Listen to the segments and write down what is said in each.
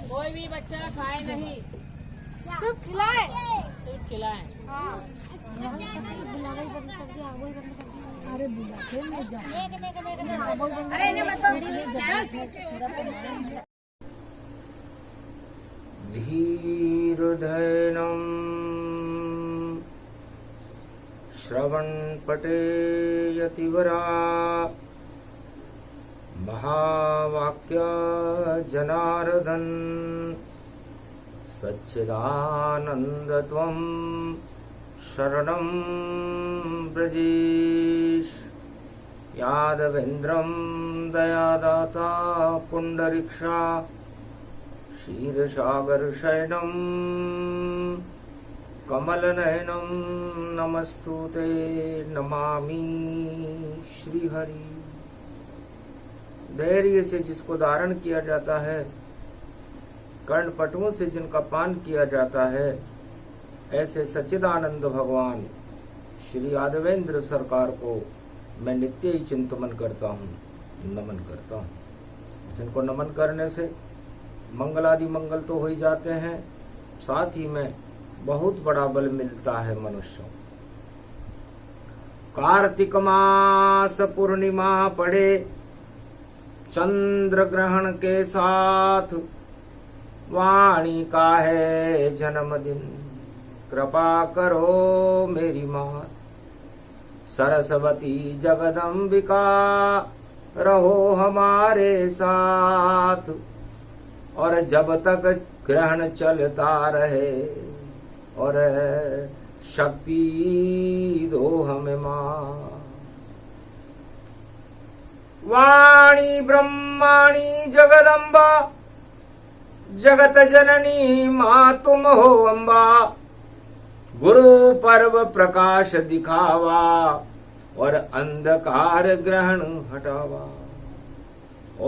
कोई भी बच्चा खाए नहीं, सिर्फ खिलाए। सिर्फ खिलाए। अरे बुलाते नहीं जा। अरे इन्हें मतलब धीरुधैनं श्रवणपटे यतिवरा महावाक्य जनार्दन सच्चिदानन्दत्वं शरणं ब्रजेश यादवेन्द्रं दयादाता पुण्डरीक्षा क्षीरसागरशयनं कमलनयनं नमस्तुते नमामि श्रीहरि। धैर्य से जिसको धारण किया जाता है, कर्णपटुओं से जिनका पान किया जाता है, ऐसे सच्चिदानंद भगवान श्री यादवेंद्र सरकार को मैं नित्य ही चिंतन करता हूँ, नमन करता हूँ। जिनको नमन करने से मंगलादि मंगल तो हो ही जाते हैं, साथ ही में बहुत बड़ा बल मिलता है मनुष्यों। कार्तिक मास पूर्णिमा पड़े चंद्र ग्रहण के साथ, वाणी का है जन्मदिन, कृपा करो मेरी माँ सरस्वती जगदम्बिका, रहो हमारे साथ। और जब तक ग्रहण चलता रहे और शक्ति दो हमें माँ। वाणी ब्रह्माणी जगदम्बा, जगत जननी माँ तुम हो अम्बा। गुरु पर्व प्रकाश दिखावा और अंधकार ग्रहण हटावा।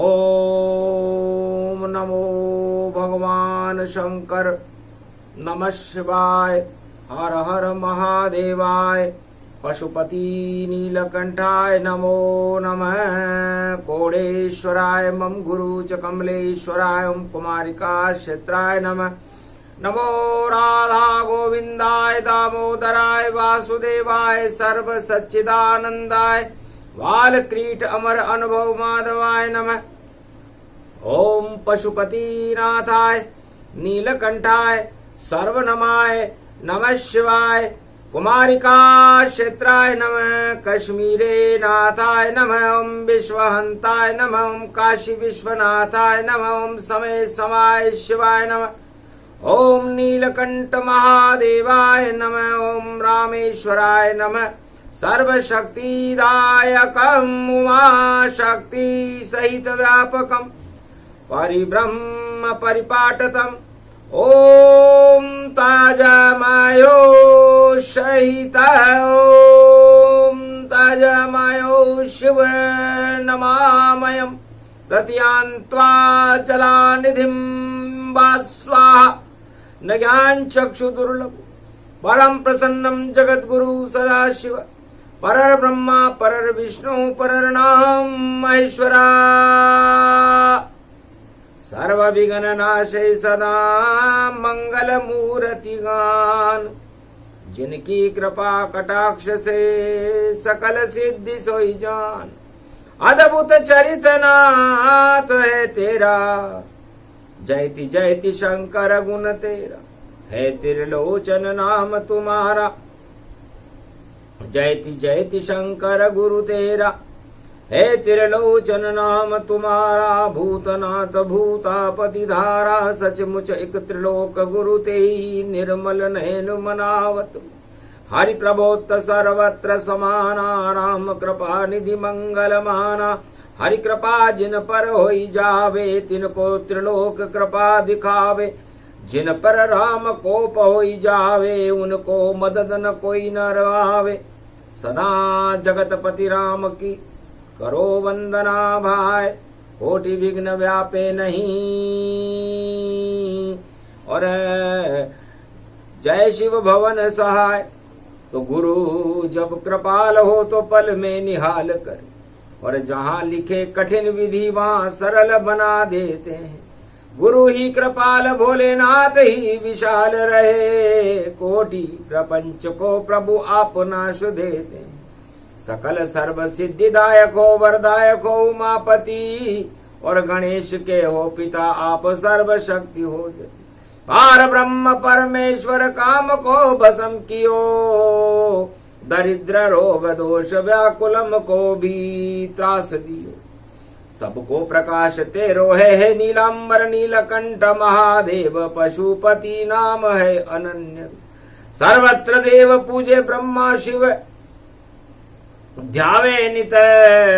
ओम नमो भगवान शंकर, नमः शिवाय, हर हर महादेवाय, पशुपति नीलकंठाय नमो नमः। कोडेश्वराय मम गुरु च कमलेश्वराय ओम कुमारिका क्षेत्राय नमः। नमो राधा गोविंदाय दामोदराय वासुदेवाय सर्व सच्चिदानंदाय बालक्रीट अमर अनुभव माधवाय नमः। ओम पशुपतिनाथाय नीलकंठाय सर्वनमाय नमः शिवाय। कुमारिका क्षेत्राय नमः। कश्मीरे नाथाय नमः। ओम विश्वहंताय नमः। ओम काशी विश्वनाथाय नमः। ओम समय समाय शिवाय नमः। ओम नीलकंठ महादेवाय नमः। ओम रामेश्वराय नमः। सर्वशक्तिदायकम् उमा शक्ति सहित व्यापकम् परिब्रह्म परिपाटतम्। ओम ताजमयो सहित ओम ताजमयो शिव नमामयम्। प्रत्यान्त्वा जलानिधिम् वा स्वाहा। न ज्ञान चक्षु दुर्लभ परम प्रसन्नम जगद्गुरु सदाशिव। परर ब्रह्मा परर विष्णु पररनाम महेश्वरा। सर्व विघ्न नाशे सदा मंगल मूर्ति गान। जिनकी कृपा कटाक्ष से सकल सिद्धि सोई जान। अद्भुत चरित नाथ है तेरा, जयति जयति शंकर गुण तेरा। है त्रिलोचन नाम तुम्हारा, जयति जयति शंकर गुरु तेरा। है त्रिलोचन नाम तुम्हारा, भूतनाथ भूतापति धारा। सचमुच एक त्रिलोक गुरु तेई, निर्मल नयन मनावत। हरि प्रभोत्त सर्वत्र समाना, राम कृपा निधि मंगल माना। हरि कृपा जिन पर होई जावे, तिनको त्रिलोक कृपा दिखावे। जिन पर राम कोप होई जावे, उनको मदद न कोई न आवे। सदा जगतपति राम की करो वंदना भाई, कोटि विघ्न व्यापे नहीं। और जय शिव भवन सहाय। तो गुरु जब कृपाल हो तो पल में निहाल कर, और जहाँ लिखे कठिन विधि वहाँ सरल बना देते हैं। गुरु ही कृपाल भोलेनाथ ही विशाल रहे, कोटि प्रपंच को प्रभु आप नाश देते हैं। सकल सर्व सिद्धिदायक हो वरदायक हो उमापति, और गणेश के हो पिता आप सर्व शक्ति हो। पार ब्रह्म परमेश्वर काम को भस्म कियो, दरिद्र रोग दोष व्याकुलम को भी त्रास दियो। सबको प्रकाश तेरो है नीलांबर नीलकंठ महादेव, पशुपति नाम है अनन्य। सर्वत्र देव पूजे ब्रह्मा शिव, ध्यावे नित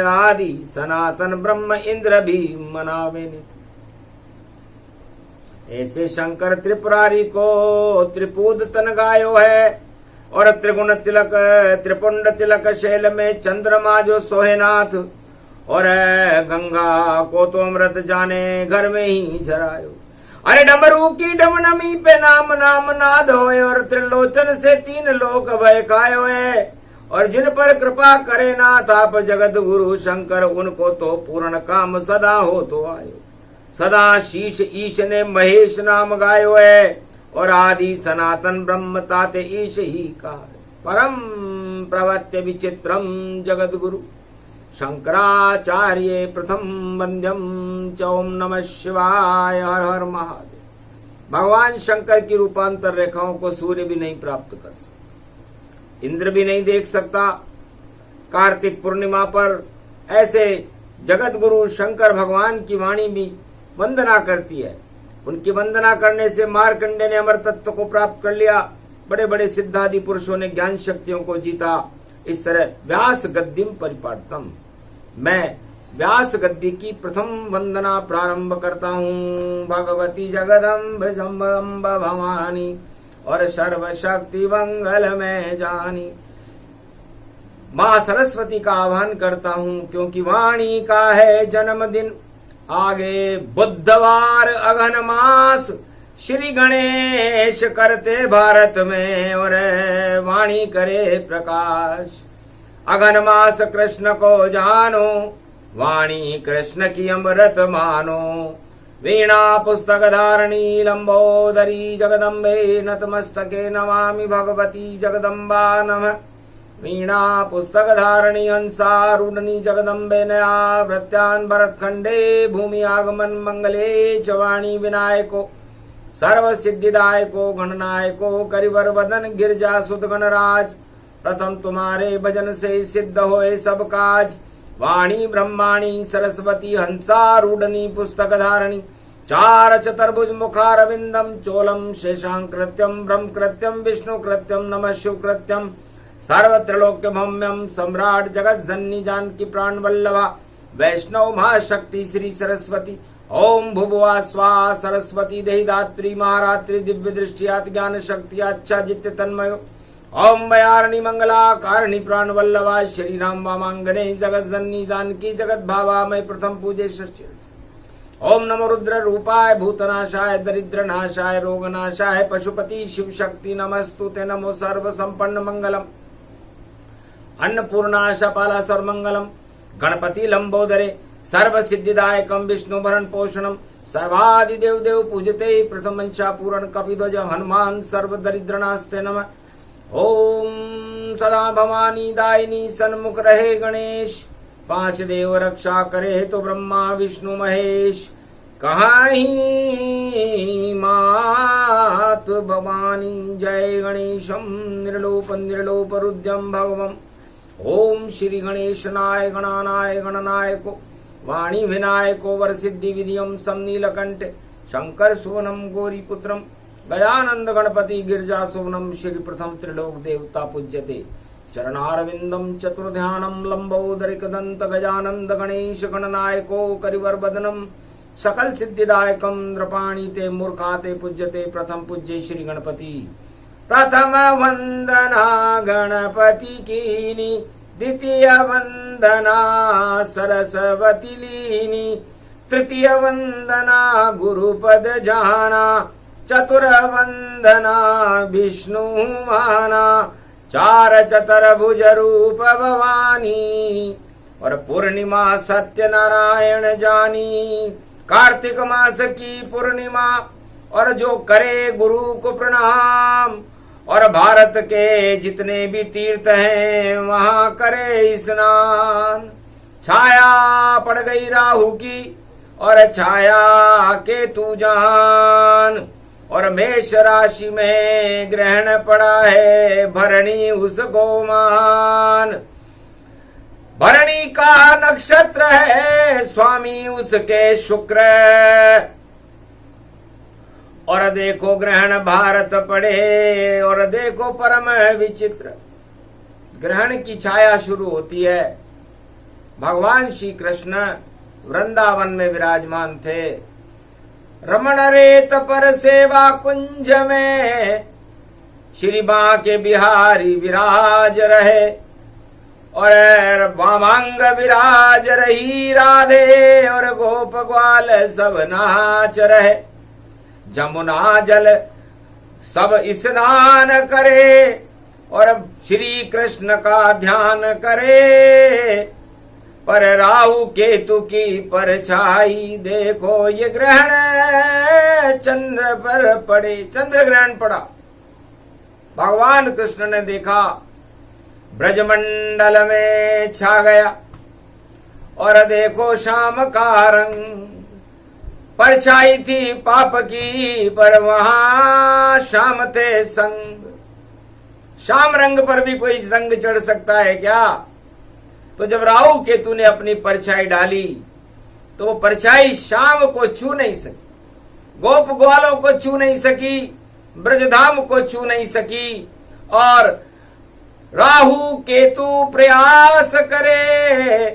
आदि सनातन ब्रह्म इंद्र भी मनावे नित। ऐसे शंकर त्रिपुरारी को त्रिपुद तन गायो है, और त्रिगुण तिलक त्रिपुंड तिलक शैल में चंद्रमा जो सोहेनाथ, और गंगा को तो अमृत जाने घर में ही झरायो। अरे डमरू की डमनमी पे नाम नाम नाद होए, और त्रिलोचन से तीन लोक भय खायो है। और जिन पर कृपा करे नाथ आप जगत गुरु शंकर, उनको तो पूर्ण काम सदा हो तो आयो। सदा शीश ईश ने महेश नाम गायो है, और आदि सनातन ब्रह्म ताते ईश ही कहा। परम प्रवत्य विचित्रम जगत गुरु शंकराचार्य प्रथम वंद्यम च। ओम नमः शिवाय, हर हर महादेव। भगवान शंकर की रूपांतर रेखाओं को सूर्य भी नहीं प्राप्त कर सकता, इंद्र भी नहीं देख सकता। कार्तिक पूर्णिमा पर ऐसे जगत गुरु शंकर भगवान की वाणी भी वंदना करती है। उनकी वंदना करने से मार्कंडे ने अमर तत्व को प्राप्त कर लिया। बड़े बड़े सिद्धादि पुरुषों ने ज्ञान शक्तियों को जीता। इस तरह व्यास गद्दिम परिपाटतम, मैं व्यास गद्दी की प्रथम वंदना प्रारंभ करता हूँ। भगवती जगदम्ब जम्ब भवानी, और सर्व शक्ति मंगल में जानी। माँ सरस्वती का आह्वान करता हूँ, क्योंकि वाणी का है जन्मदिन। आगे बुधवार अगन मास, श्री गणेश करते भारत में, और वाणी करे प्रकाश। अगन मास कृष्ण को जानो, वाणी कृष्ण की अमृत मानो। वीणा पुस्तक धारणी लंबोदरी जगदम्बे, नतमस्तके नमामि भगवती जगदम्बा नमः। वीणा पुस्तक धारणी हंसारूढ़नी जगदम्बे नया भृत्यान भरतखंडे। भूमि आगमन मंगले च वाणी विनायको, सर्व सिद्धिदायको गणनायको। करिवर वदन गिरजा सुत गणराज, प्रथम तुम्हारे भजन से सिद्ध होए सब काज। वाणी ब्रह्माणी सरस्वती हंसारूढ़नी पुस्तक धारणी। चार चतुर्भुज मुखारविंदम चोलम शेषांक कृत्यम ब्रह्म कृत्यम विष्णु कृत्यम नमः शिव कृत्यम। सर्वत्रलोक्य भम्यम सम्राट जगत जननी जानकी प्राण वल्लभा। वैष्णव महाशक्ति श्री सरस्वती। ओम भुभुआ स्वा सरस्वती देहिदात्री महारात्रि दिव्य दृष्टियात ज्ञान शक्ति अच्छा जित्य तन्मयो। ओम बयारणी मंगला कारिणी प्राण वल्लभा। श्री राम वामांगने जगत जननी जानकी जगत भावा मैं प्रथम पूजे षष्ठी। ओम नमो रुद्र रूपाय भूतनाशाय दरिद्र नाशाय रोगनाशाय पशुपति शिव शक्ति नमस्तुते। नमो सर्व संपन्न मंगलम अन्नपूर्णाशा पाला सर्वमंगलम। गणपति लंबोदरे सर्व सिद्धिदायकम विष्णु भरण पोषणम। सर्वादि देव देव पूजते प्रथम वंशा पूरण कपिध्वज हनुमान सर्व दरिद्रनास्ते नमः। ओम सदा भवानी दायिनी सन्मुख रहे गणेश। पांच देव रक्षा करे तो ब्रह्मा विष्णु महेश। कहाही मात भवानी जय गणेशम निर्लोप निर्लोप रुद्रम भगवम। ओम श्री गणेशनाय गणानाय गणनायको वाणी विनायको वर सिद्धि विधियम सम नीलकंठ शंकर सोनम गौरी पुत्रम। गजानंद गणपति गिरिजा सोनम श्री प्रथम त्रिलोक देवता पूज्यते। चरणारविंदम चतुर्ध्यानम लंबोदरिक दंत गजानंद गणेश गणनायको करिवर बदनम। सकल सिद्धिदायकम नृपाणी ते मूर्खाते पूज्यते। प्रथम पूज्य श्री गणपति। प्रथम वंदना गणपति कीनी। द्वितीय वंदना सरस्वती लीनी। तृतीय वंदना गुरुपद जाना। चतुर्वंदना विष्णु माना, चार चतुर्भुज रूप भवानी, और पूर्णिमा सत्य नारायण जानी। कार्तिक मास की पूर्णिमा, और जो करे गुरु को प्रणाम, और भारत के जितने भी तीर्थ हैं वहां करे स्नान। छाया पड़ गई राहु की, और छाया केतु जान, और मेष राशि में ग्रहण पड़ा है भरणी उसको मान। भरणी का नक्षत्र है स्वामी उसके शुक्र, और देखो ग्रहण भारत पड़े, और देखो परम विचित्र। ग्रहण की छाया शुरू होती है। भगवान श्री कृष्ण वृंदावन में विराजमान थे। रमण रेत पर सेवा कुंज में श्री बांके बिहारी विराज रहे, और वामांग विराज रही राधे, और गोप ग्वाल सब नाच रहे। जमुना जल सब स्नान करे, और श्री कृष्ण का ध्यान करे। पर राहु केतु की परछाई देखो, ये ग्रहण चंद्र पर पड़े। चंद्र ग्रहण पड़ा। भगवान कृष्ण ने देखा ब्रजमंडल में छा गया, और देखो शाम का रंग। परछाई थी पाप की, पर वहां शाम थे संग। शाम रंग पर भी कोई रंग चढ़ सकता है क्या? तो जब राहु केतु ने अपनी परछाई डाली, तो वो परछाई शाम को छू नहीं सकी, गोप ग्वालों को छू नहीं सकी, ब्रजधाम को छू नहीं सकी। और राहु केतु प्रयास करे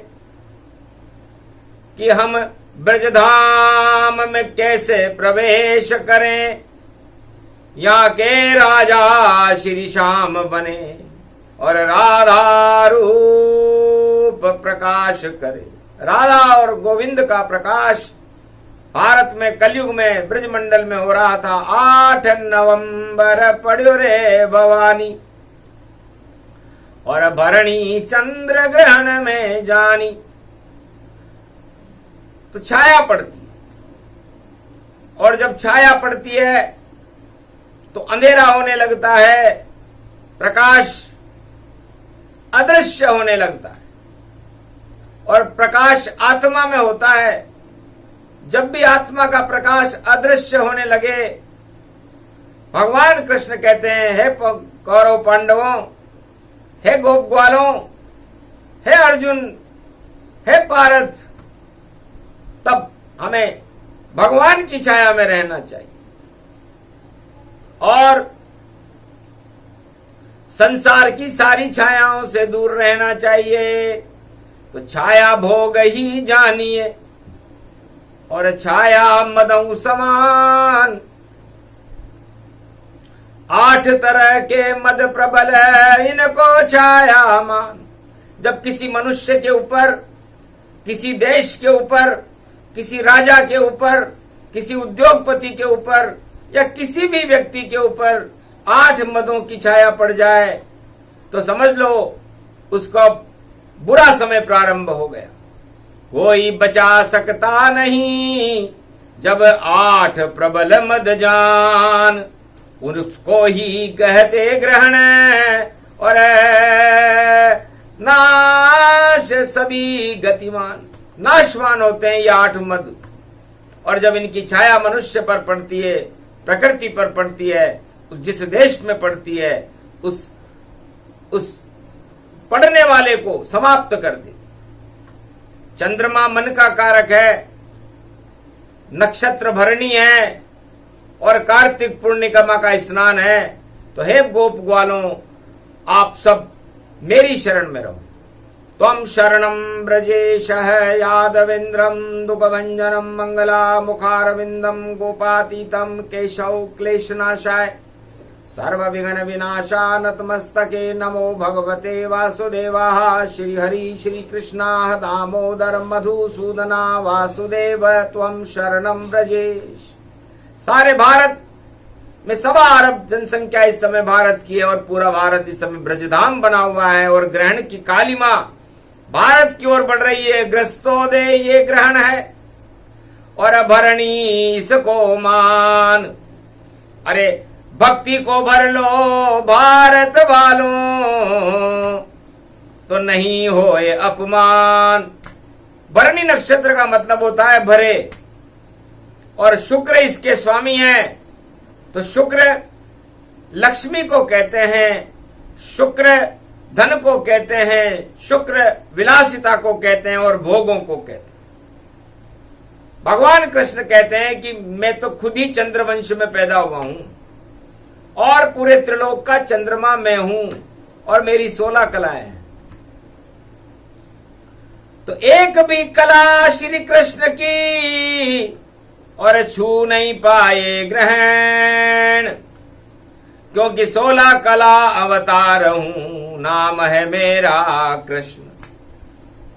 कि हम ब्रजधाम में कैसे प्रवेश करें, यहाँ के राजा श्री श्याम बने, और राधा रूप प्रकाश करे। राधा और गोविंद का प्रकाश भारत में कलयुग में ब्रजमंडल में हो रहा था। 8 नवंबर पड़ो रे भवानी, और भरणी चंद्र ग्रहण में जानी। तो छाया पड़ती है, और जब छाया पड़ती है तो अंधेरा होने लगता है, प्रकाश अदृश्य होने लगता है। और प्रकाश आत्मा में होता है। जब भी आत्मा का प्रकाश अदृश्य होने लगे, भगवान कृष्ण कहते हैं, हे कौरव पांडवों, हे गोप ग्वालों, हे अर्जुन, हे पारथ, तब हमें भगवान की छाया में रहना चाहिए और संसार की सारी छायाओं से दूर रहना चाहिए। तो छाया भोग ही जानिए, और छाया मदऊ समान। 8 तरह के मद प्रबल है, इनको छाया मान। जब किसी मनुष्य के ऊपर, किसी देश के ऊपर, किसी राजा के ऊपर, किसी उद्योगपति के ऊपर, या किसी भी व्यक्ति के ऊपर 8 मदों की छाया पड़ जाए, तो समझ लो उसका बुरा समय प्रारंभ हो गया। कोई बचा सकता नहीं जब 8 प्रबल मद जान, उसको ही कहते ग्रहण, और नाश सभी गतिमान। नाशवान होते हैं ये 8 मद। और जब इनकी छाया मनुष्य पर पड़ती है, प्रकृति पर पड़ती है, जिस देश में पड़ती है, उस पढ़ने वाले को समाप्त कर देती। चंद्रमा मन का कारक है, नक्षत्र भरणी है, और कार्तिक पूर्णिमा का स्नान है। तो हे गोप ग्वालों, आप सब मेरी शरण में रहो। त्वं शरणं ब्रजेशः यादवेन्द्रं दुःखभञ्जनं मंगला मुखारविंदम गोपातीतं केशव क्लेशनाशाय सर्वविघ्न विनाशा नतमस्तके नमो भगवते वासुदेवाय। श्रीहरि श्रीकृष्णाः दामोदर मधुसूदना वासुदेव त्वं शरणं ब्रजेश। सारे भारत में 1.25 अरब जनसंख्या इस समय भारत की है और पूरा भारत इस समय ब्रजधाम बना हुआ है और ग्रहण की कालिमा भारत की ओर बढ़ रही है। ग्रस्तोदय ये ग्रहण है और अभरणी इसको मान। अरे भक्ति को भर लो भारत वालों तो नहीं होए अपमान। भरणी नक्षत्र का मतलब होता है भरे और शुक्र इसके स्वामी हैं। तो शुक्र लक्ष्मी को कहते हैं, शुक्र धन को कहते हैं, शुक्र विलासिता को कहते हैं और भोगों को कहते हैं। भगवान कृष्ण कहते हैं कि मैं तो खुद ही चंद्रवंश में पैदा हुआ हूं और पूरे त्रिलोक का चंद्रमा मैं हूं और मेरी 16 कलाएं हैं। तो एक भी कला श्री कृष्ण की और छू नहीं पाए ग्रहण, क्योंकि 16 कला अवतार हूं, नाम है मेरा कृष्ण।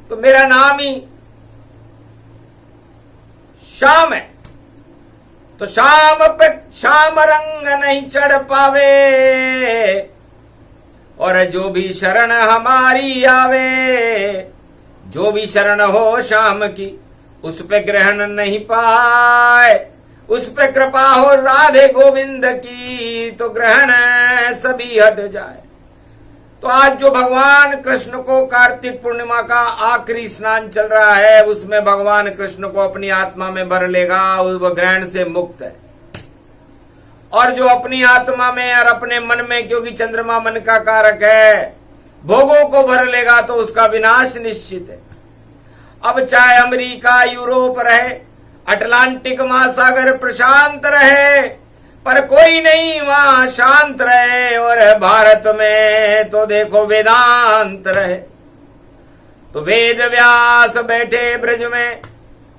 तो मेरा नाम ही श्याम है। तो श्याम पे श्याम रंग नहीं चढ़ पावे और जो भी शरण हमारी आवे, जो भी शरण हो श्याम की उस पे ग्रहण नहीं पाए, उस पे कृपा हो राधे गोविंद की तो ग्रहण सभी हट जाए। तो आज जो भगवान कृष्ण को कार्तिक पूर्णिमा का आखिरी स्नान चल रहा है उसमें भगवान कृष्ण को अपनी आत्मा में भर लेगा, वह ग्रहण से मुक्त है। और जो अपनी आत्मा में और अपने मन में, क्योंकि चंद्रमा मन का कारक है, भोगों को भर लेगा तो उसका विनाश निश्चित है। अब चाहे अमेरिका यूरोप रहे, अटलांटिक महासागर प्रशांत रहे, पर कोई नहीं वहां शांत रहे। और भारत में तो देखो वेदांत रहे। तो वेद व्यास बैठे ब्रज में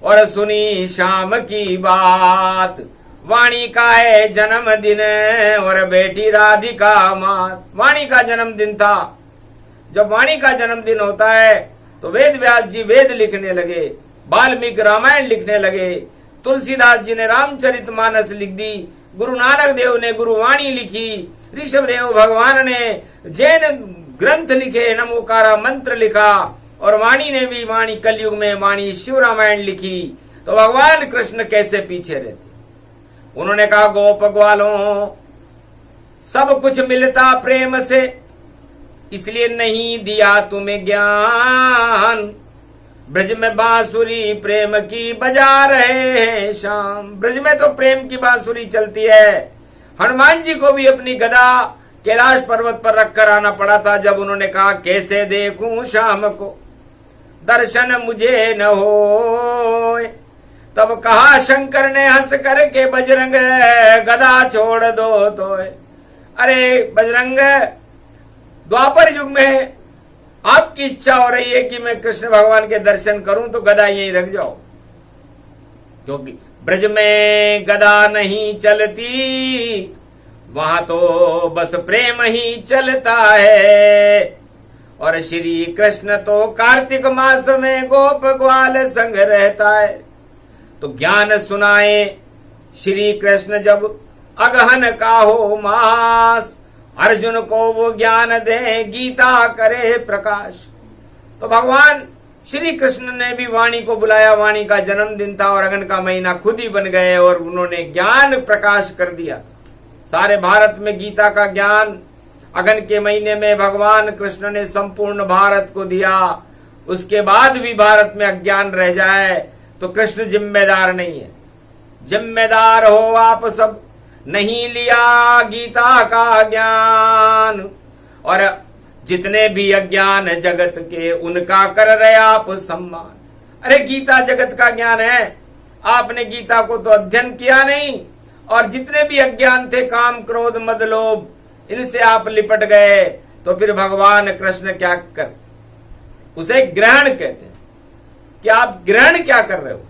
और सुनी शाम की बात, वाणी का है जन्मदिन और बेटी राधिका मात। वाणी का जन्मदिन था। जब वाणी का जन्मदिन होता है तो वेद व्यास जी वेद लिखने लगे, वाल्मीकि रामायण लिखने लगे, तुलसीदास जी ने रामचरितमानस लिख दी, गुरु नानक देव ने गुरुवाणी लिखी, ऋषभ देव भगवान ने जैन ग्रंथ लिखे, नमोकारा मंत्र लिखा और वाणी ने भी वाणी कलयुग में वाणी शिव रामायण लिखी। तो भगवान कृष्ण कैसे पीछे रहते? उन्होंने कहा गोप ग्वालों सब कुछ मिलता प्रेम से, इसलिए नहीं दिया तुम्हें ज्ञान। ब्रज में बांसुरी प्रेम की बजा रहे हैं शाम। ब्रज में तो प्रेम की बांसुरी चलती है। हनुमान जी को भी अपनी गदा कैलाश पर्वत पर रखकर आना पड़ा था जब उन्होंने कहा कैसे देखूं शाम को, दर्शन मुझे न हो। तब कहा शंकर ने हंस करके बजरंग गदा छोड़ दो तो। अरे बजरंग, द्वापर युग में आपकी इच्छा हो रही है कि मैं कृष्ण भगवान के दर्शन करूं तो गदा यहीं रख जाओ, क्योंकि ब्रज में गदा नहीं चलती, वहां तो बस प्रेम ही चलता है। और श्री कृष्ण तो कार्तिक मास में गोप ग्वाल संग रहता है। तो ज्ञान सुनाए श्री कृष्ण जब अगहन का हो मास, अर्जुन को वो ज्ञान दे गीता करे प्रकाश। तो भगवान श्री कृष्ण ने भी वाणी को बुलाया। वाणी का जन्मदिन था और अगन का महीना खुद ही बन गए और उन्होंने ज्ञान प्रकाश कर दिया। सारे भारत में गीता का ज्ञान अगन के महीने में भगवान कृष्ण ने संपूर्ण भारत को दिया। उसके बाद भी भारत में अज्ञान रह जाए तो कृष्ण जिम्मेदार नहीं है। जिम्मेदार हो आप सब, नहीं लिया गीता का ज्ञान। और जितने भी अज्ञान जगत के उनका कर रहे आप सम्मान। अरे गीता जगत का ज्ञान है, आपने गीता को तो अध्ययन किया नहीं। और जितने भी अज्ञान थे, काम क्रोध मद लोभ, इनसे आप लिपट गए तो फिर भगवान कृष्ण क्या कर, उसे ग्रहण कहते हैं कि आप ग्रहण क्या कर रहे हो।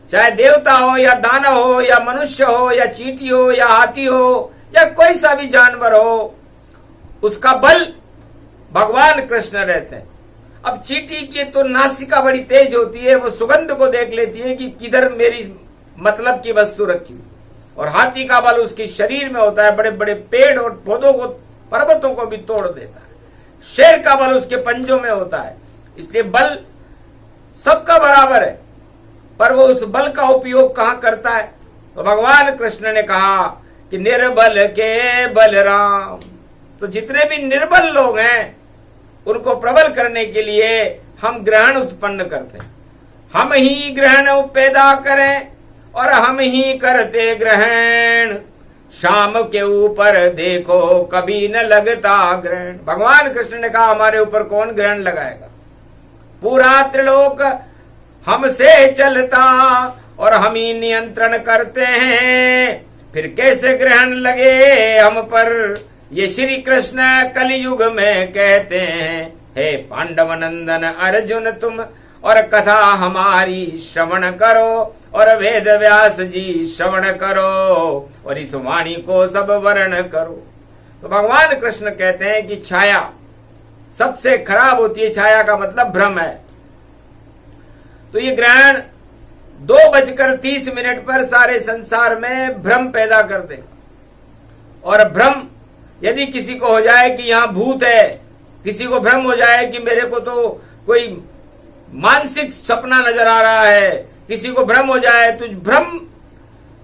चाहे देवता हो या दानव हो या मनुष्य हो या चींटी हो या हाथी हो या कोई सा भी जानवर हो, उसका बल भगवान कृष्ण रहते हैं। अब चींटी की तो नासिका बड़ी तेज होती है, वो सुगंध को देख लेती है कि किधर मेरी मतलब की वस्तु रखी हुई। और हाथी का बल उसके शरीर में होता है, बड़े बड़े पेड़ और पौधों को, पर्वतों को भी तोड़ देता है। शेर का बल उसके पंजों में होता है। इसलिए बल सबका बराबर है, पर वो उस बल का उपयोग कहां करता है। तो भगवान कृष्ण ने कहा कि निर्बल के बलराम। तो जितने भी निर्बल लोग हैं उनको प्रबल करने के लिए हम ग्रहण उत्पन्न करते हैं। हम ही ग्रहण पैदा करें और हम ही करते ग्रहण, शाम के ऊपर देखो कभी न लगता ग्रहण। भगवान कृष्ण ने कहा हमारे ऊपर कौन ग्रहण लगाएगा, पूरा त्रिलोक हमसे चलता और हम ही नियंत्रण करते हैं, फिर कैसे ग्रहण लगे हम पर। ये श्री कृष्ण कलयुग में कहते हैं, हे पांडव नंदन अर्जुन तुम और कथा हमारी श्रवण करो और वेद व्यास जी श्रवण करो और इस वाणी को सब वर्ण करो। तो भगवान कृष्ण कहते हैं कि छाया सबसे खराब होती है, छाया का मतलब भ्रम है। तो ये ग्रहण 2:30 पर सारे संसार में भ्रम पैदा कर देगा। और भ्रम यदि किसी को हो जाए कि यहां भूत है, किसी को भ्रम हो जाए कि मेरे को तो कोई मानसिक सपना नजर आ रहा है, किसी को भ्रम हो जाए तो भ्रम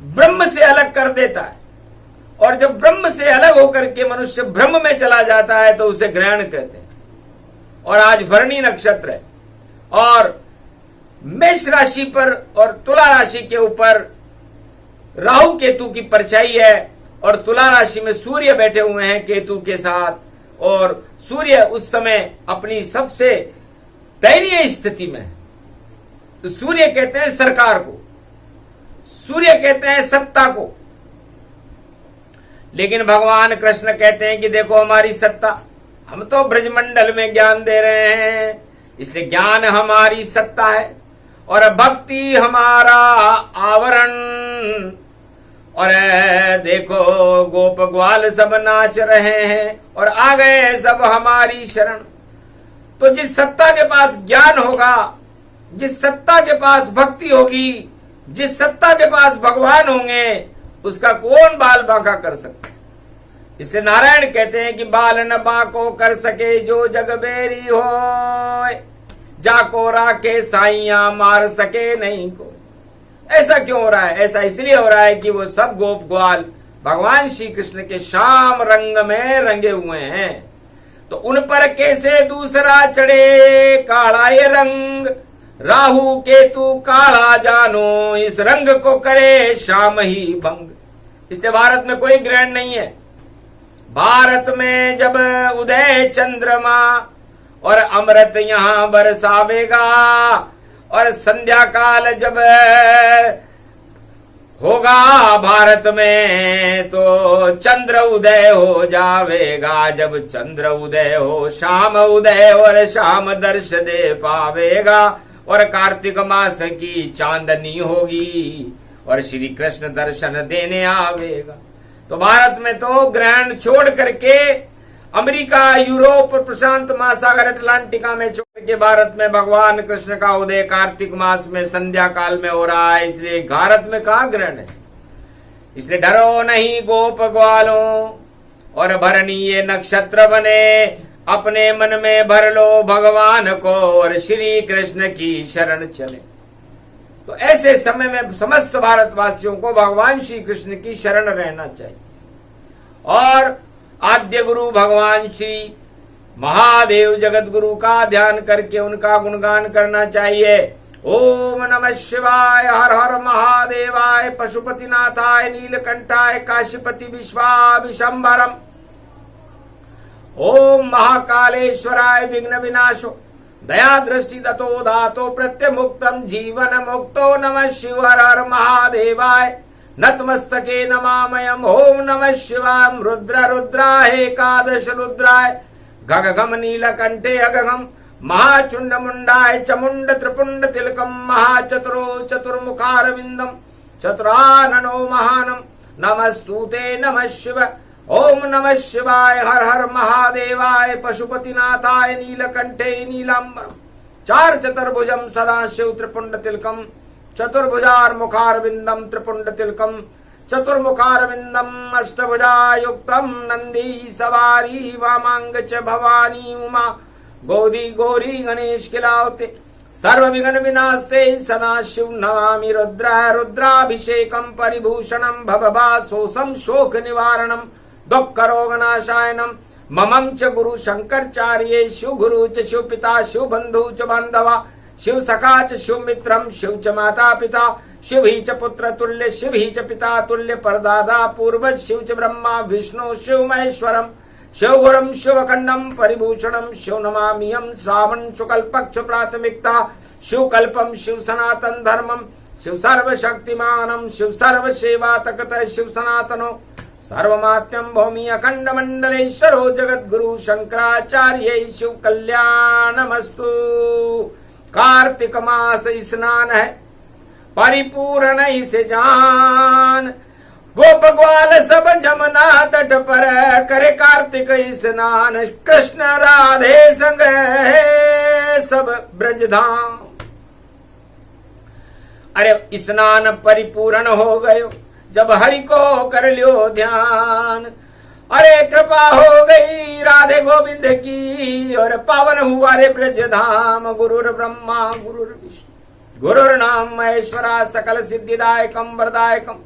ब्रह्म से अलग कर देता है। और जब ब्रह्म से अलग होकर के मनुष्य भ्रम में चला जाता है तो उसे ग्रहण कहते हैं। और आज भरणी नक्षत्र है और मेष राशि पर और तुला राशि के ऊपर राहु केतु की परछाई है और तुला राशि में सूर्य बैठे हुए हैं केतु के साथ। और सूर्य उस समय अपनी सबसे दयनीय स्थिति में है। तो सूर्य कहते हैं सरकार को, सूर्य कहते हैं सत्ता को। लेकिन भगवान कृष्ण कहते हैं कि देखो हमारी सत्ता, हम तो ब्रजमंडल में ज्ञान दे रहे हैं, इसलिए ज्ञान हमारी सत्ता है और भक्ति हमारा आवरण। और देखो गोप ग्वाल सब नाच रहे हैं और आ गए सब हमारी शरण। तो जिस सत्ता के पास ज्ञान होगा, जिस सत्ता के पास भक्ति होगी, जिस सत्ता के पास भगवान होंगे, उसका कौन बाल बांका कर सकता है। इसलिए नारायण कहते हैं कि बाल न बांको कर सके जो जग बेरी हो, जाको राके साइया मार सके नहीं को। ऐसा क्यों हो रहा है? ऐसा इसलिए हो रहा है कि वो सब गोप ग्वाल भगवान श्री कृष्ण के श्याम रंग में रंगे हुए हैं। तो उन पर कैसे दूसरा चढ़े काला ये रंग, राहु केतु काला जानो, इस रंग को करे श्याम ही भंग। इसलिए भारत में कोई ग्रहण नहीं है। भारत में जब उदय चंद्रमा और अमृत यहां बरसावेगा और संध्या काल जब होगा भारत में तो चंद्र उदय हो जावेगा। जब चंद्र उदय हो शाम उदय और शाम दर्श दे पावेगा और कार्तिक मास की चांदनी होगी और श्री कृष्ण दर्शन देने आवेगा। तो भारत में तो ग्रहण छोड़ करके अमेरिका, यूरोप, प्रशांत महासागर, अटलांटिका में छोड़ के भारत में भगवान कृष्ण का उदय कार्तिक मास में संध्या काल में हो रहा है। इसलिए भारत में कहां ग्रहण है। इसलिए डरो नहीं गोप ग्वालों और भरणी ये नक्षत्र बने, अपने मन में भर लो भगवान को और श्री कृष्ण की शरण चले। तो ऐसे समय में समस्त भारतवासियों को भगवान श्री कृष्ण की शरण रहना चाहिए और आद्य गुरु भगवान श्री महादेव जगत गुरु का ध्यान करके उनका गुणगान करना चाहिए। ओम नमः शिवाय, हर हर महादेवाय, पशुपतिनाथाय, नीलकंठाय, काशीपति विश्वाभिशंभरम। ओम महाकालेश्वराय विघ्न विनाशो, दया दृष्टि दतो धातो प्रत्यमुक्तम जीवन मुक्तो। नमः शिव हर हर महादेवाय, नतमस्तके नमामयम्। ओम नमः शिवाय, रुद्र रुद्राय, एकादश रुद्राय, गगगम नीलकंठे अगगम, महाचुंड मुंडाय चमुंड त्रिपुंड तिलकम, महाचतुरो चतुर्मुखारविंदम, चतुराननो महानम, नमस्तुते नमः शिव। ओम नमः शिवाय, हर हर महादेवाय, पशुपतिनाथाय, नीलकंठे नीलांबर, चार चतुर्भुजम सदाशिव त्रिपुंड तिलकम, चतुर्भुजार मुखारविंदम त्रिपुंड तिलकम, चतुर्मुखारविंदम अष्टभुजायुक्तम नंदी सवारी वामांग च भवानी उमा गोदी गौरी गणेश खिलावते सर्व विघ्न विनाशते सदा शिव नमामि रुद्र रुद्राभिषेकम परिभूषणम भवभासोसम शोक निवारणम दुख रोगनाशायनम ममं च गुरु शंकरचार्ये शिव गुरु च शिव पिता शिव बंधु च बांधवा शिव सखा च शिव मित्रम शिव च माता पिता शिव ही च पुत्र तुल्य शिव ही च पिता तुल्य परदादा पूर्वज शिव च ब्रह्मा विष्णु शिव महेश्वरम शिव गुरम शिवखंडम परिभूषणम शिव नमामियम श्रावण शुक्ल पक्ष प्राथमिकता शिव कल्पम शिव सनातन धर्मम शिव सर्व शक्तिमानम शिव सर्व सेवा तकत शिव सनातनो सर्वमात्यम भौमी अखंड मंडलेश्वरो जगत गुरु शंकराचार्य शिव कल्याणमस्तु। कार्तिक मास स्नान है परिपूर्ण इसे जान गोप ग्वाल सब जमुना तट पर करे कार्तिक स्नान कृष्ण राधे संग सब ब्रजधाम। अरे स्नान परिपूर्ण हो गयो जब हरि को कर लियो ध्यान। अरे कृपा हो गई राधे गोविंद की और पावन हुआ रे ब्रजधाम। गुरुर ब्रह्मा गुरुर विष्णु गुरुर्नाम महेश्वरा सकल सिद्धिदायकम वरदायकम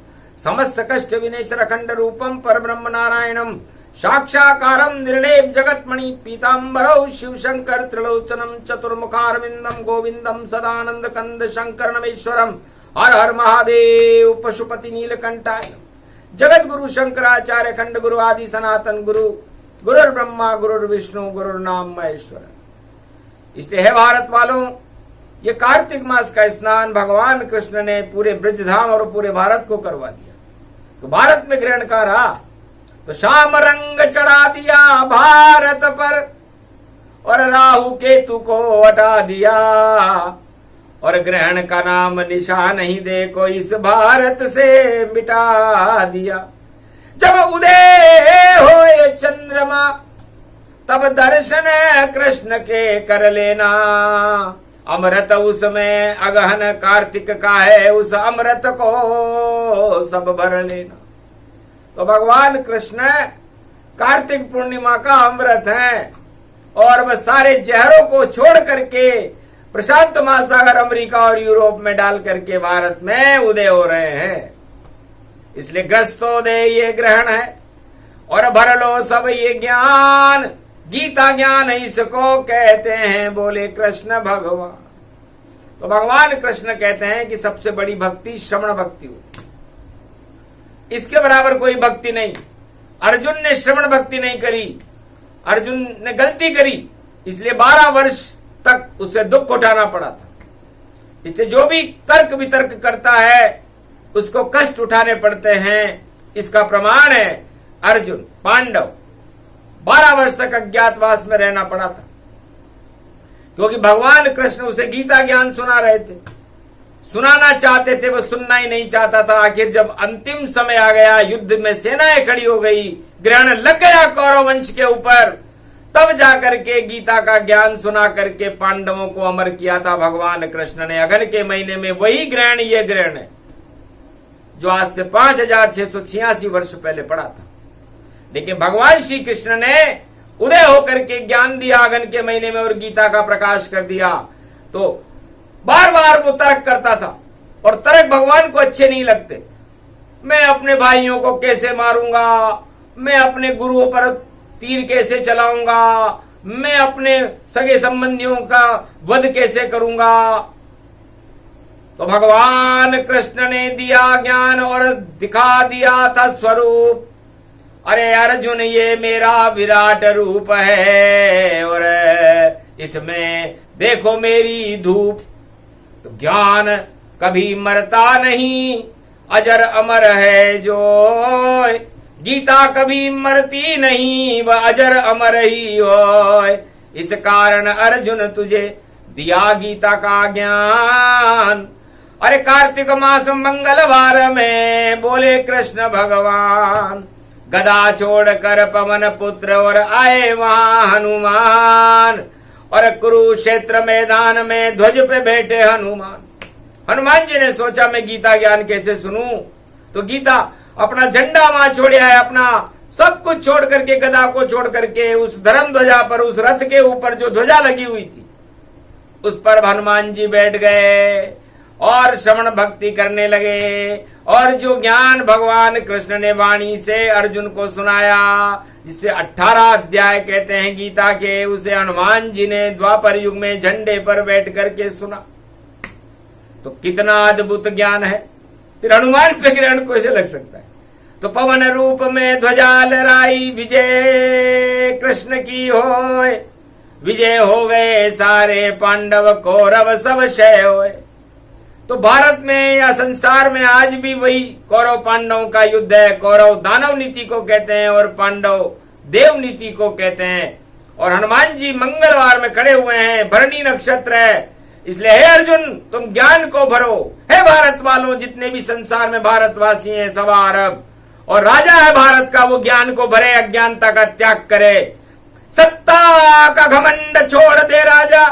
समस्त कष्ट विनेश्वर अखंड रूपम पर ब्रह्म नारायणम साक्षाकारम निर्लेप जगतमणि पीतांबरौ शिव शंकर त्रिलोचनम चतुर्मुखारविंदम गोविंदम सदानंद कंद शंकर नमेश्वरम हर हर महादेव पशुपति नीलकंठाय। जगत गुरु शंकराचार्य खंड गुरु आदि सनातन गुरु गुरुर ब्रह्मा गुरुर विष्णु गुरुर नाम महेश्वर। इसलिए है भारत वालों, ये कार्तिक मास का स्नान भगवान कृष्ण ने पूरे ब्रजधाम और पूरे भारत को करवा दिया। तो भारत में ग्रहण का रहा तो शाम रंग चढ़ा दिया भारत पर और राहु केतु को हटा दिया और ग्रहण का नाम निशान ही देखो इस भारत से मिटा दिया। जब उदय होए चंद्रमा तब दर्शन कृष्ण के कर लेना। अमृत उसमें अगहन कार्तिक का है उस अमृत को सब भर लेना। तो भगवान कृष्ण कार्तिक पूर्णिमा का अमृत है और वह सारे जहरों को छोड़ करके प्रशांत महासागर अमेरिका और यूरोप में डाल करके भारत में उदय हो रहे हैं। इसलिए ग्रस्तोदय ये ग्रहण है और भर लो सब ये ज्ञान। गीता ज्ञान इसको कहते हैं बोले कृष्ण भगवान। तो भगवान कृष्ण कहते हैं कि सबसे बड़ी भक्ति श्रवण भक्ति होती, इसके बराबर कोई भक्ति नहीं। अर्जुन ने श्रवण भक्ति नहीं करी, अर्जुन ने गलती करी, इसलिए 12 वर्ष तक उसे दुख उठाना पड़ा था। इसलिए जो भी तर्क वितर्क करता है उसको कष्ट उठाने पड़ते हैं। इसका प्रमाण है अर्जुन पांडव 12 वर्ष तक अज्ञातवास में रहना पड़ा था, क्योंकि भगवान कृष्ण उसे गीता ज्ञान सुना रहे थे, सुनाना चाहते थे, वो सुनना ही नहीं चाहता था। आखिर जब अंतिम समय आ गया, युद्ध में सेनाएं खड़ी हो गई, ग्रहण लग गया कौरव वंश के ऊपर, तब जाकर के गीता का ज्ञान सुना करके पांडवों को अमर किया था भगवान कृष्ण ने। अगन के महीने में वही ग्रहण ये ग्रहण है जो आज से 5686 वर्ष पहले पड़ा था। लेकिन भगवान श्री कृष्ण ने उदय होकर के ज्ञान दिया अगन के महीने में और गीता का प्रकाश कर दिया। तो बार बार वो तर्क करता था और तर्क भगवान को अच्छे नहीं लगते। मैं अपने भाइयों को कैसे मारूंगा, मैं अपने गुरुओं पर तीर कैसे चलाऊंगा, मैं अपने सगे संबंधियों का वध कैसे करूंगा। तो भगवान कृष्ण ने दिया ज्ञान और दिखा दिया था स्वरूप। अरे अर्जुन ये मेरा विराट रूप है और इसमें देखो मेरी धूप। तो ज्ञान कभी मरता नहीं, अजर अमर है जो। गीता कभी मरती नहीं, वह अजर अमर ही हो। इस कारण अर्जुन तुझे दिया गीता का ज्ञान। अरे कार्तिक मास मंगलवार में बोले कृष्ण भगवान, गदा छोड़कर पवन पुत्र और आए वहां हनुमान। और कुरुक्षेत्र मैदान में ध्वज पे बैठे हनुमान। हनुमान जी ने सोचा मैं गीता ज्ञान कैसे सुनूं। तो गीता अपना झंडा वहां छोड़ आए, अपना सब कुछ छोड़ करके, गदा को छोड़ करके उस धर्म ध्वजा पर, उस रथ के ऊपर जो ध्वजा लगी हुई थी उस पर हनुमान जी बैठ गए और श्रवण भक्ति करने लगे। और जो ज्ञान भगवान कृष्ण ने वाणी से अर्जुन को सुनाया, जिसे 18 अध्याय कहते हैं गीता के, उसे हनुमान जी ने द्वापर युग में झंडे पर बैठ करके सुना। तो कितना अद्भुत ज्ञान है। फिर हनुमान पे ग्रहण कैसे लग सकता है? तो पवन रूप में ध्वजा लहराई, विजय कृष्ण की होए, विजय हो गए सारे पांडव, कौरव सब क्षय होए। तो भारत में या संसार में आज भी वही कौरव पांडवों का युद्ध है। कौरव दानव नीति को कहते हैं और पांडव देव नीति को कहते हैं। और हनुमान जी मंगलवार में खड़े हुए हैं, भरणी नक्षत्र है, इसलिए हे अर्जुन तुम ज्ञान को भरो। हे भारत वालों, जितने भी संसार में भारतवासी हैं, सवा अरब, और राजा है भारत का, वो ज्ञान को भरे, अज्ञानता का त्याग करे, सत्ता का घमंड छोड़ दे राजा,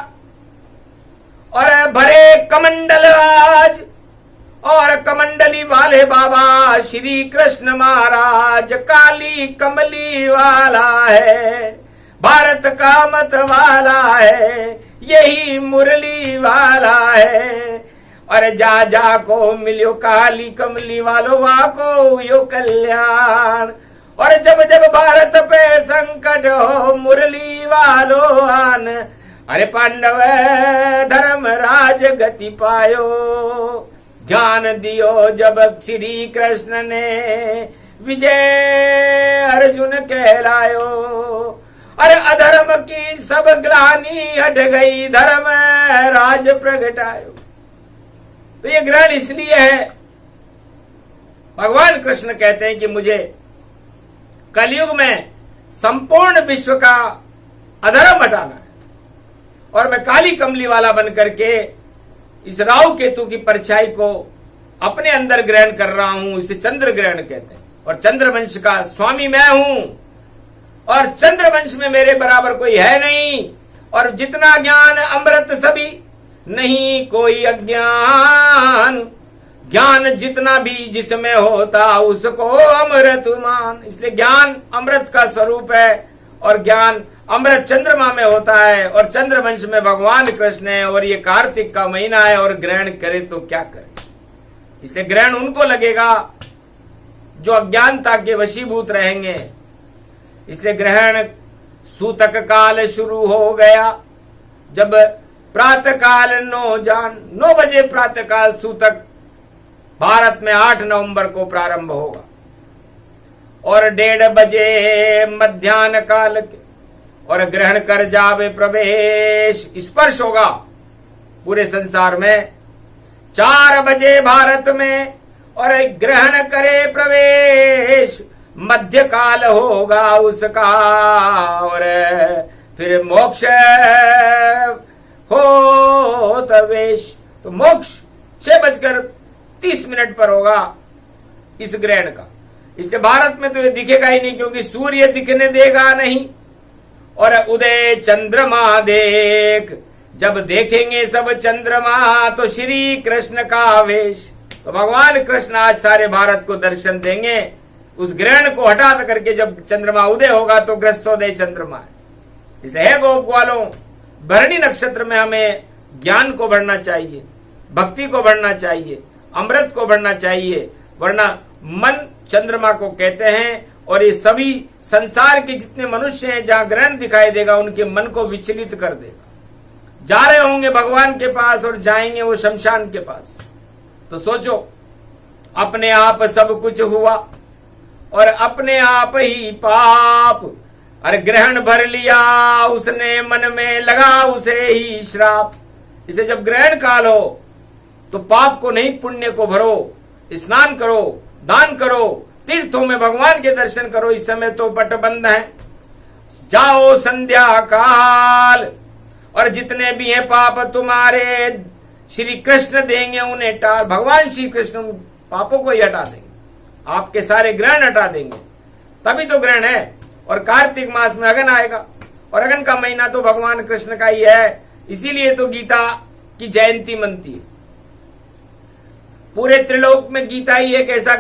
और भरे कमंडल राज, और कमंडली वाले बाबा श्री कृष्ण महाराज काली कमली वाला है, भारत का मत वाला है, यही मुरली वाला है। और जा जा को मिलियो काली कमली वालो वाको यो कल्याण। और जब जब भारत पे संकट हो मुरली वालो आन, अरे पांडव धर्म राज गति पायो। ज्ञान दियो जब श्री कृष्ण ने, विजय अर्जुन कहलायो। अरे अधर्म की सब ग्लानि हट गई, धर्म राज प्रगटायो। तो ये ग्रहण इसलिए है, भगवान कृष्ण कहते हैं कि मुझे कलयुग में संपूर्ण विश्व का अधर्म हटाना है, और मैं काली कमली वाला बन करके इस राहु केतु की परछाई को अपने अंदर ग्रहण कर रहा हूं। इसे चंद्र ग्रहण कहते हैं। और चंद्रवंश का स्वामी मैं हूं, और चंद्रवंश में मेरे बराबर कोई है नहीं। और जितना ज्ञान अमृत सभी, नहीं कोई अज्ञान। ज्ञान जितना भी जिसमें होता, उसको अमृत मान। इसलिए ज्ञान अमृत का स्वरूप है, और ज्ञान अमृत चंद्रमा में होता है, और चंद्रवंश में भगवान कृष्ण है। और ये कार्तिक का महीना है, और ग्रहण करे तो क्या करे। इसलिए ग्रहण उनको लगेगा जो अज्ञानता के वशीभूत रहेंगे। इसलिए ग्रहण सूतक काल शुरू हो गया, जब प्रातः काल 9 बजे प्रातः काल सूतक भारत में 8 नवंबर को प्रारंभ होगा, और 1:30 बजे मध्याह्न काल के, और ग्रहण कर जावे प्रवेश, स्पर्श होगा पूरे संसार में 4 बजे भारत में, और ग्रहण करे प्रवेश मध्य काल होगा उसका, और फिर मोक्ष हो तवेश। तो मोक्ष 6:30 पर होगा इस ग्रहण का। इसलिए भारत में तो ये दिखेगा ही नहीं, क्योंकि सूर्य दिखने देगा नहीं। और उदय चंद्रमा देख, जब देखेंगे सब चंद्रमा तो श्री कृष्ण का आवेश। तो भगवान कृष्ण आज सारे भारत को दर्शन देंगे उस ग्रहण को हटा करके। जब चंद्रमा उदय होगा तो ग्रस्तोदय चंद्रमा है। इसलिए है गोप वालों, भरणी नक्षत्र में हमें ज्ञान को बढ़ना चाहिए, भक्ति को बढ़ना चाहिए, अमृत को बढ़ना चाहिए, वरना मन चंद्रमा को कहते हैं। और ये सभी संसार के जितने मनुष्य हैं, जहां ग्रहण दिखाई देगा उनके मन को विचलित कर देगा। जा रहे होंगे भगवान के पास और जाएंगे वो शमशान के पास। तो सोचो, अपने आप सब कुछ हुआ और अपने आप ही पाप। अरे ग्रहण भर लिया उसने, मन में लगा उसे ही श्राप। इसे जब ग्रहण काल हो तो पाप को नहीं, पुण्य को भरो, स्नान करो, दान करो, तीर्थों में भगवान के दर्शन करो। इस समय तो पट बंद है, जाओ संध्या काल, और जितने भी हैं पाप तुम्हारे श्री कृष्ण देंगे उन्हें टाल। भगवान श्री कृष्ण पापों को ही हटा देंगे, आपके सारे ग्रहण हटा देंगे, तभी तो ग्रहण है। और कार्तिक मास में अगन आएगा, और अगन का महीना तो भगवान कृष्ण का ही है, इसीलिए तो गीता की जयंती मनती है। पूरे त्रिलोक में गीता ही एक ऐसा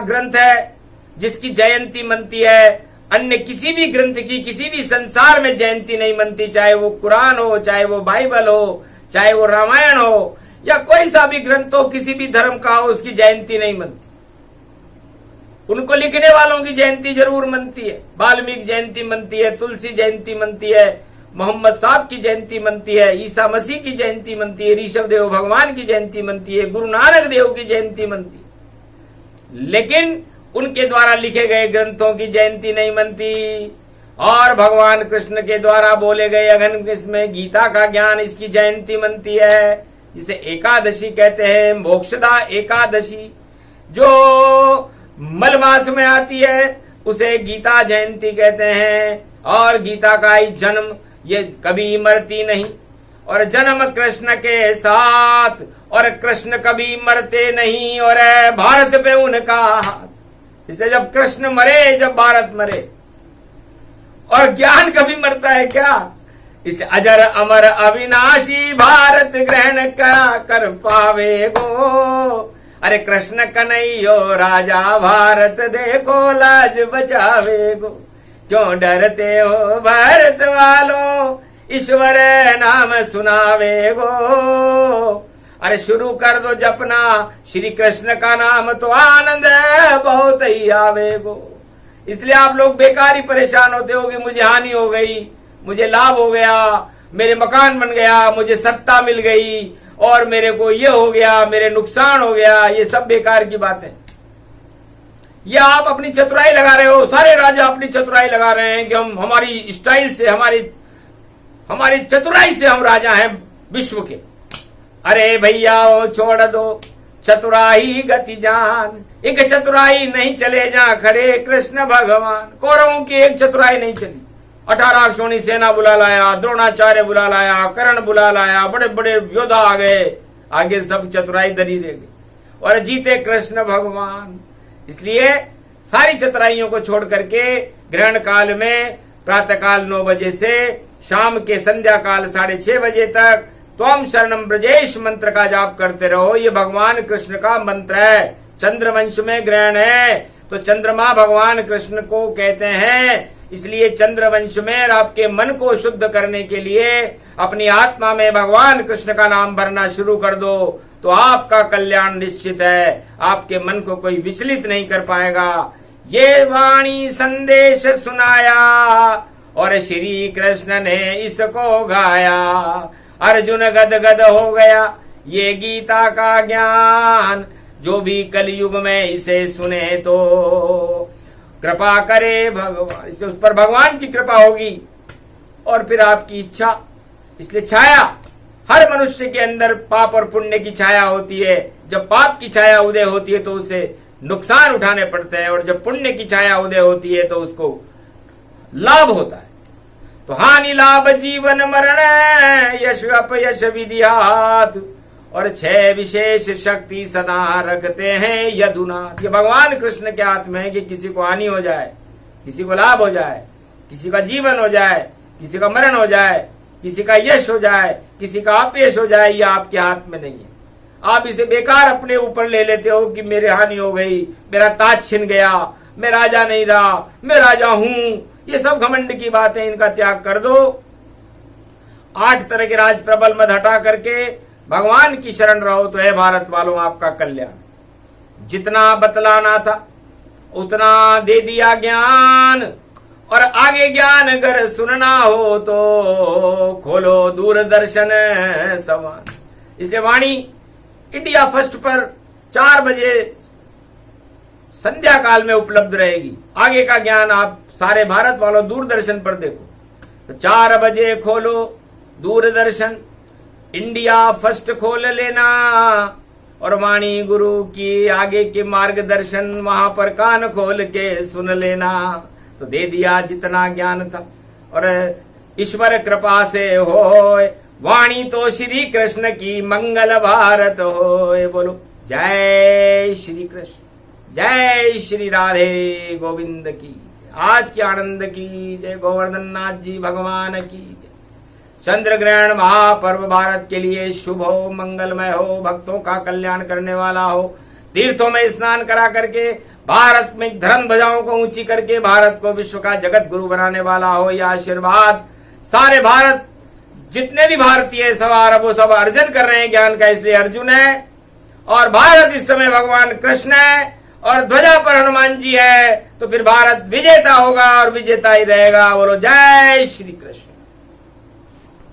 ग्रंथ है जिसकी जयंती मनती है। अन्य किसी भी ग्रंथ की किसी भी संसार में जयंती नहीं मनती, चाहे वो कुरान हो, चाहे वो बाइबल हो, चाहे वो रामायण हो, या कोई सा भी ग्रंथ हो किसी भी धर्म का हो, उसकी जयंती नहीं मनती। उनको लिखने वालों की जयंती जरूर मनती है। वाल्मीकि जयंती मनती है, तुलसी जयंती मनती है, मोहम्मद साहब की जयंती मनती है, ईसा मसीह की जयंती मनती है, ऋषभ देव भगवान की जयंती मनती है, गुरु नानक देव की जयंती मनती है, लेकिन उनके द्वारा लिखे गए ग्रंथों की जयंती नहीं मनती। और भगवान कृष्ण के द्वारा बोले गए अघन इसमें गीता का ज्ञान, इसकी जयंती मनती है, जिसे एकादशी कहते हैं, मोक्षदा एकादशी, जो मल मास में आती है उसे गीता जयंती कहते हैं। और गीता का ही जन्म ये कभी मरती नहीं, और जन्म कृष्ण के साथ, और कृष्ण कभी मरते नहीं, और भारत पे उनका हाथ। इसलिए जब कृष्ण मरे, जब भारत मरे, और ज्ञान कभी मरता है क्या? इसलिए अजर अमर अविनाशी भारत ग्रहण कर पावे गो। अरे कृष्ण कन्हैयो राजा भारत देखो लाज बचावे गो। क्यों डरते हो भारत वालों, ईश्वर नाम सुनावे गो। अरे शुरू कर दो जपना श्री कृष्ण का नाम, तो आनंद बहुत ही आवे गो। इसलिए आप लोग बेकार ही परेशान होते हो कि मुझे हानि हो गई, मुझे लाभ हो गया, मेरे मकान बन गया, मुझे सत्ता मिल गई, और मेरे को ये हो गया, मेरे नुकसान हो गया। ये सब बेकार की बातें। ये आप अपनी चतुराई लगा रहे हो, सारे राजा अपनी चतुराई लगा रहे हैं कि हम हमारी स्टाइल से, हमारी चतुराई से हम राजा हैं विश्व के। अरे भैया ओ छोड़ दो चतुराई गति जान, एक चतुराई नहीं चले जा खड़े कृष्ण भगवान। कौरवों की एक चतुराई नहीं चली, 18 अक्षोणी सेना बुला लाया, द्रोणाचार्य बुला लाया, कर्ण बुला लाया, बड़े बड़े योद्धा आ गए, आगे सब चतुराई धरी रह गई, और जीते कृष्ण भगवान। इसलिए सारी चतुराइयों को छोड़ करके ग्रहण काल में प्रातः काल 9 बजे से शाम के संध्या काल 6:30 बजे तक त्वम शरणम ब्रजेश मंत्र का जाप करते रहो। ये भगवान कृष्ण का मंत्र है। चंद्रवंश में ग्रहण है तो चंद्रमा भगवान कृष्ण को कहते हैं। इसलिए चंद्रवंश में आपके मन को शुद्ध करने के लिए अपनी आत्मा में भगवान कृष्ण का नाम भरना शुरू कर दो, तो आपका कल्याण निश्चित है। आपके मन को कोई विचलित नहीं कर पाएगा। ये वाणी संदेश सुनाया और श्री कृष्ण ने इसको गाया। अर्जुन गद गद हो गया ये गीता का ज्ञान, जो भी कलयुग में इसे सुने तो कृपा करे भगवान। इससे उस पर भगवान की कृपा होगी और फिर आपकी इच्छा। इसलिए छाया, हर मनुष्य के अंदर पाप और पुण्य की छाया होती है। जब पाप की छाया उदय होती है तो उसे नुकसान उठाने पड़ते हैं, और जब पुण्य की छाया उदय होती है तो उसको लाभ होता है। तो हानि लाभ जीवन मरण, यश अपयश विधियात, और 6 विशेष शक्ति सदा रखते हैं यदुनाथ। ये भगवान कृष्ण के हाथ में है कि किसी को हानि हो जाए, किसी को लाभ हो जाए, किसी का जीवन हो जाए, किसी का मरण हो जाए, किसी का यश हो जाए, किसी का अपयश हो जाए। ये आपके हाथ में नहीं है। आप इसे बेकार अपने ऊपर ले लेते हो कि मेरे हानि हो गई, मेरा ताज छिन गया, मैं राजा नहीं रहा, मैं राजा हूं। ये सब घमंड की बातें, इनका त्याग कर दो। 8 तरह के राज प्रबल मत हटा करके भगवान की शरण रहो तो है भारत वालों आपका कल्याण। जितना बतलाना था उतना दे दिया ज्ञान, और आगे ज्ञान अगर सुनना हो तो खोलो दूरदर्शन समान। इसलिए वाणी इंडिया फर्स्ट पर 4 बजे संध्या काल में उपलब्ध रहेगी। आगे का ज्ञान आप सारे भारत वालों दूरदर्शन पर देखो। तो 4 बजे खोलो दूरदर्शन, इंडिया फर्स्ट खोल लेना, और वाणी गुरु की आगे के मार्गदर्शन वहां पर कान खोल के सुन लेना। तो दे दिया जितना ज्ञान था, और ईश्वर कृपा से होए वाणी तो श्री कृष्ण की मंगल भारत होए। बोलो जय श्री कृष्ण, जय श्री राधे गोविंद की। आज के आनंद की जय, गोवर्धन नाथ जी भगवान की जय। चंद्र ग्रहण महापर्व भारत के लिए शुभ हो, मंगलमय हो, भक्तों का कल्याण करने वाला हो। तीर्थों में स्नान करा करके भारत में धर्म ध्वजाओं को ऊंची करके भारत को विश्व का जगत गुरु बनाने वाला हो। यह आशीर्वाद सारे भारत जितने भी भारतीय सवार वो सब अर्जन कर रहे हैं ज्ञान का, इसलिए अर्जुन है और भारत इस समय भगवान कृष्ण है और ध्वजा पर हनुमान जी है, तो फिर भारत विजेता होगा और विजेता ही रहेगा। बोलो जय श्री कृष्ण।